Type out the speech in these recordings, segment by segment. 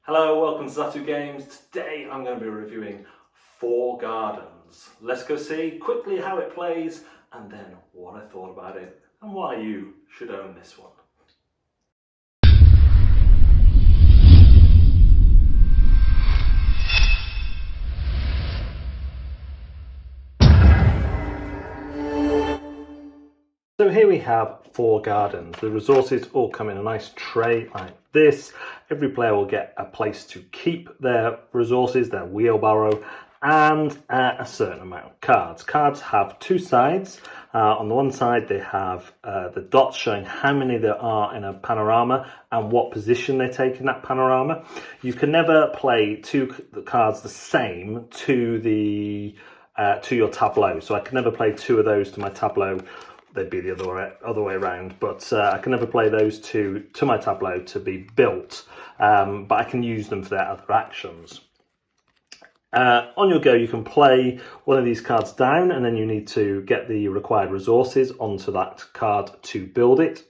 Hello, welcome to Zatu Games. Today I'm going to be reviewing Four Gardens. Let's go see quickly how it plays and then what I thought about it and why you should own this one. So here we have Four Gardens. The resources all come in a nice tray like this. Every player will get a place to keep their resources, their wheelbarrow, and a certain amount of cards. Cards have two sides. On the one side they have the dots showing how many there are in a panorama and what position they take in that panorama. You can never play two cards the same to your tableau. So I can never play two of those to my tableau. They'd be the other way around, but I can never play those two to my tableau to be built, but I can use them for their other actions. On your go, you can play one of these cards down, and then you need to get the required resources onto that card to build it.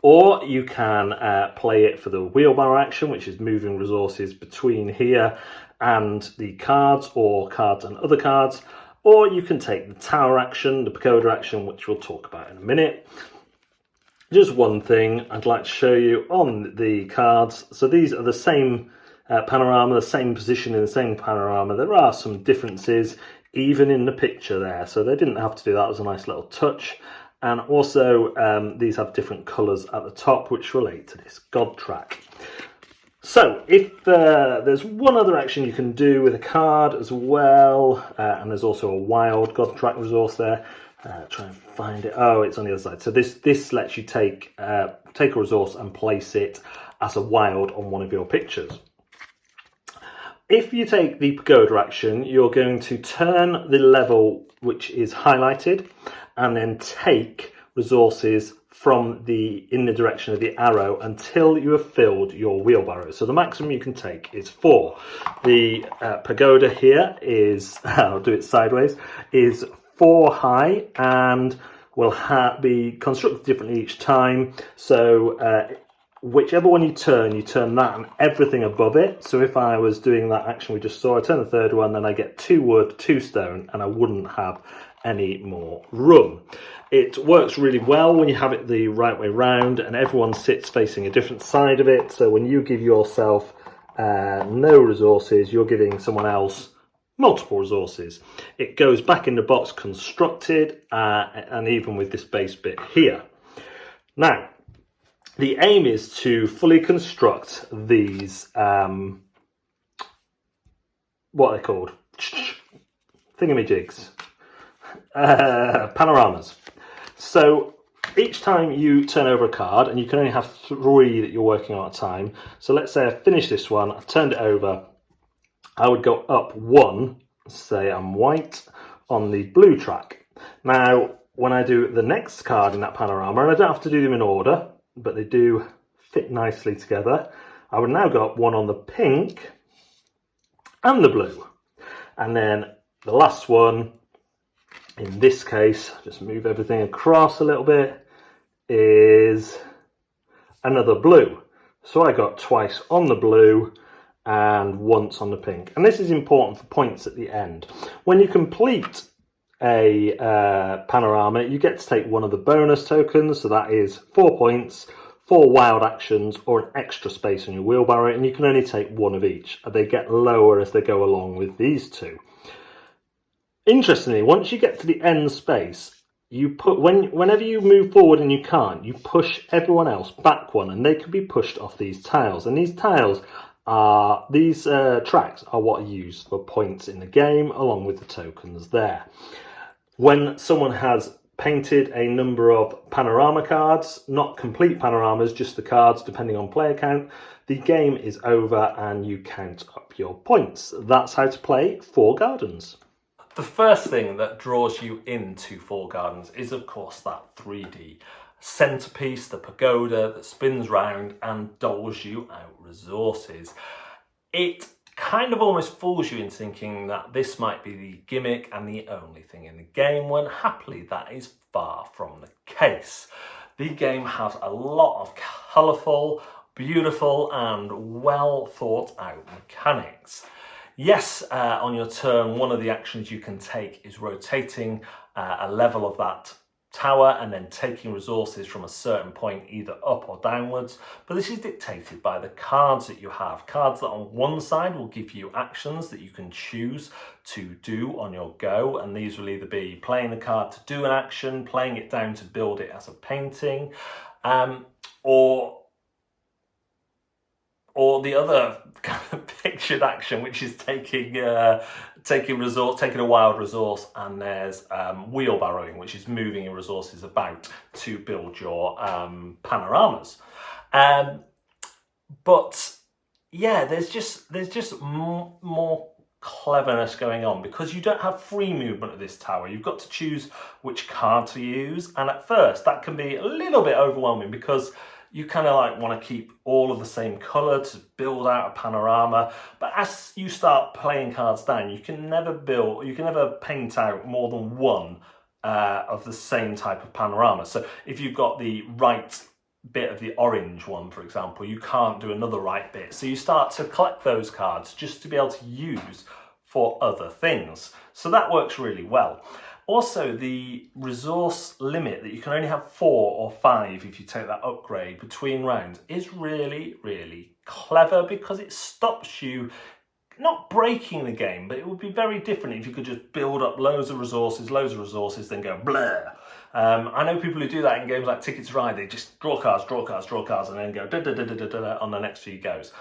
Or you can play it for the wheelbarrow action, which is moving resources between here and the cards, or cards and other cards. Or you can take the tower action, the Pagoda action, which we'll talk about in a minute. Just one thing I'd like to show you on the cards. So these are the same panorama, the same position in the same panorama. There are some differences even in the picture there. So they didn't have to do that. It was a nice little touch. And also these have different colours at the top, which relate to this God track. So if there's one other action you can do with a card as well, and there's also a wild God track resource there. Try and find it. Oh, it's on the other side. So this lets you take a resource and place it as a wild on one of your pictures. If you take the Pagoda action, you're going to turn the level which is highlighted and then take resources from in the direction of the arrow until you have filled your wheelbarrow. So the maximum you can take is 4. The pagoda here is, I'll do it sideways, is 4 high and will be constructed differently each time. So whichever one you turn that and everything above it. So if I was doing that action we just saw, I turn the third one, then I get 2 wood, 2 stone, and I wouldn't have any more room. It works really well when you have it the right way round and everyone sits facing a different side of it. So when you give yourself no resources, you're giving someone else multiple resources. It goes back in the box constructed and even with this base bit here. Now, the aim is to fully construct these, what are they called? Thingamajigs. Panoramas. So each time you turn over a card, and you can only have 3 that you're working on at a time. So let's say I finished this one, I've turned it over, I would go up 1, say I'm white, on the blue track. Now, when I do the next card in that panorama, and I don't have to do them in order, but they do fit nicely together, I would now go up 1 on the pink and the blue. And then the last one, in this case, just move everything across a little bit, is another blue. So I got twice on the blue and once on the pink. And this is important for points at the end. When you complete a panorama, you get to take one of the bonus tokens. So that is 4 points, 4 wild actions, or an extra space on your wheelbarrow. And you can only take 1 of each. They get lower as they go along with these 2. Interestingly, once you get to the end space, you put whenever you move forward and you can't, you push everyone else back 1, and they can be pushed off these tiles. And these tiles are tracks are what are used for points in the game, along with the tokens there. When someone has painted a number of panorama cards, not complete panoramas, just the cards depending on player count, the game is over and you count up your points. That's how to play Four Gardens. The first thing that draws you into Four Gardens is, of course, that 3D centerpiece, the pagoda that spins round and doles you out resources. It kind of almost fools you into thinking that this might be the gimmick and the only thing in the game, when happily that is far from the case. The game has a lot of colourful, beautiful and well thought out mechanics. Yes, on your turn, one of the actions you can take is rotating a level of that tower and then taking resources from a certain point either up or downwards, but this is dictated by the cards that you have. Cards that on one side will give you actions that you can choose to do on your go, and these will either be playing the card to do an action, playing it down to build it as a painting, or the other kind of pictured action, which is taking a wild resource, and there's wheelbarrowing, which is moving your resources about to build your panoramas. But yeah, there's just more cleverness going on because you don't have free movement of this tower. You've got to choose which card to use, and at first that can be a little bit overwhelming because you kind of like want to keep all of the same colour to build out a panorama. But as you start playing cards down, you can never paint out more than one of the same type of panorama. So if you've got the right bit of the orange one, for example, you can't do another right bit. So you start to collect those cards just to be able to use for other things. So that works really well. Also, the resource limit that you can only have 4 or 5 if you take that upgrade between rounds is really, really clever because it stops you not breaking the game, but it would be very different if you could just build up loads of resources, then go blur. I know people who do that in games like Ticket to Ride. They just draw cards, and then go da da da da da da on the next few goes.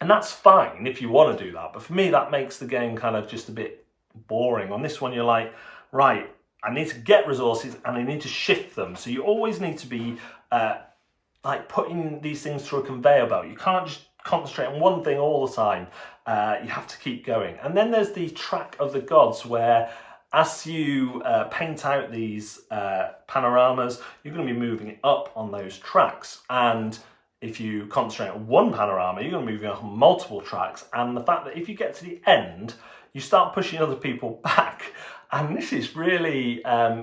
And that's fine if you want to do that, but for me that makes the game kind of just a bit boring. On this one you're like, right, I need to get resources and I need to shift them. So you always need to be like putting these things through a conveyor belt. You can't just concentrate on one thing all the time. You have to keep going. And then there's the track of the gods, where as you paint out these panoramas, you're going to be moving it up on those tracks. And if you concentrate on one panorama, you're going to be moving on multiple tracks. And the fact that if you get to the end, you start pushing other people back. And this is really,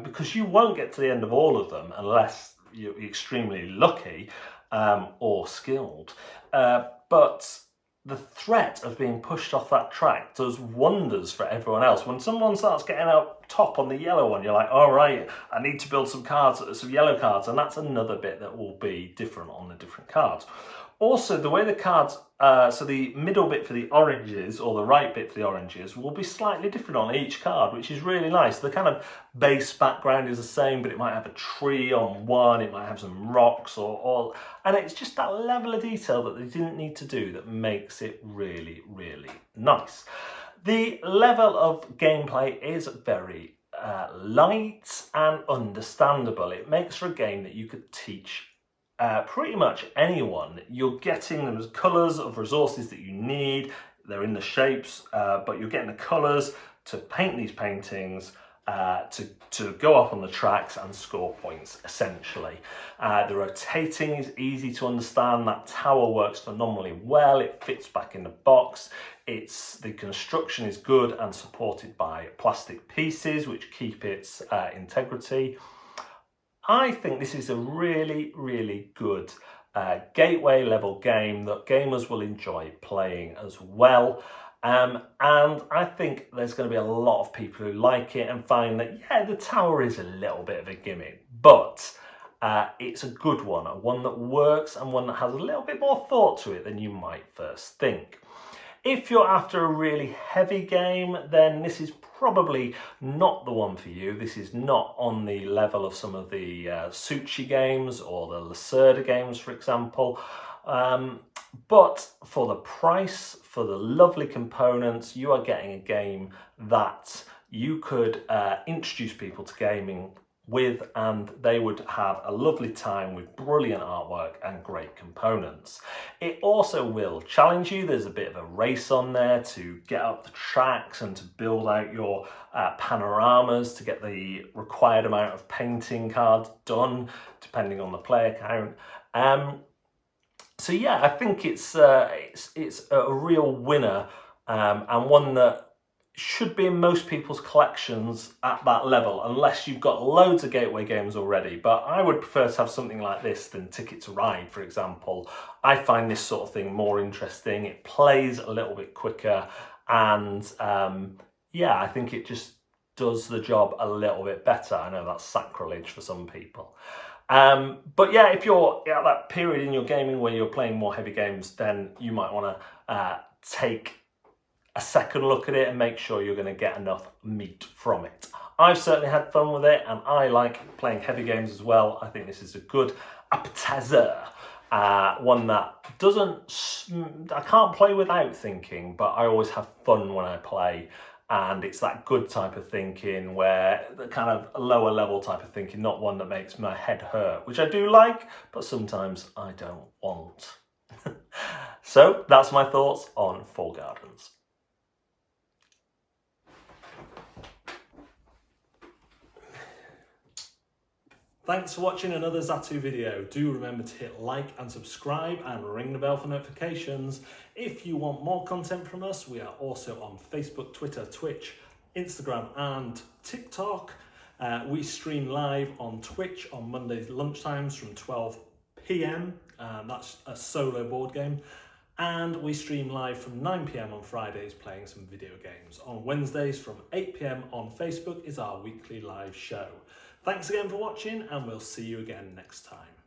because you won't get to the end of all of them unless you're extremely lucky or skilled. But the threat of being pushed off that track does wonders for everyone else. When someone starts getting up top on the yellow one, you're like, all right, I need to build some cards, some yellow cards. And that's another bit that will be different on the different cards. Also, the way the cards, so the middle bit for the oranges or the right bit for the oranges will be slightly different on each card, which is really nice. The kind of base background is the same, but it might have a tree on one, it might have some rocks and it's just that level of detail that they didn't need to do that makes it really, really nice. The level of gameplay is very light and understandable. It makes for a game that you could teach pretty much anyone. You're getting the colours of resources that you need. They're in the shapes, but you're getting the colours to paint these paintings, to go up on the tracks and score points, essentially. The rotating is easy to understand. That tower works phenomenally well. It fits back in the box. The construction is good and supported by plastic pieces, which keep its integrity. I think this is a really, really good gateway level game that gamers will enjoy playing as well. And I think there's going to be a lot of people who like it and find that, yeah, the tower is a little bit of a gimmick, but it's a good one that works and one that has a little bit more thought to it than you might first think. If you're after a really heavy game, then this is probably not the one for you. This is not on the level of some of the Sushi games or the Lacerda games, for example. But for the price, for the lovely components, you are getting a game that you could introduce people to gaming with, and they would have a lovely time with brilliant artwork and great components. It also will challenge you. There's a bit of a race on there to get up the tracks and to build out your panoramas to get the required amount of painting cards done, depending on the player count. So yeah, I think it's a real winner, and one that should be in most people's collections at that level, unless you've got loads of gateway games already. But I would prefer to have something like this than Ticket to Ride, for example. I find this sort of thing more interesting. It plays a little bit quicker, and yeah, I think it just does the job a little bit better. I know that's sacrilege for some people. But yeah, if you're at that period in your gaming where you're playing more heavy games, then you might want to take a second look at it and make sure you're going to get enough meat from it. I've certainly had fun with it, and I like playing heavy games as well. I think this is a good appetizer, one that I can't play without thinking, but I always have fun when I play. And it's that good type of thinking, where the kind of lower level type of thinking, not one that makes my head hurt, which I do like, but sometimes I don't want. So that's my thoughts on Four Gardens. Thanks for watching another Zatu video. Do remember to hit like and subscribe and ring the bell for notifications. If you want more content from us, we are also on Facebook, Twitter, Twitch, Instagram and TikTok. We stream live on Twitch on Mondays lunchtimes from 12 p.m. That's a solo board game. And we stream live from 9 p.m. on Fridays playing some video games. On Wednesdays from 8 p.m. on Facebook is our weekly live show. Thanks again for watching, and we'll see you again next time.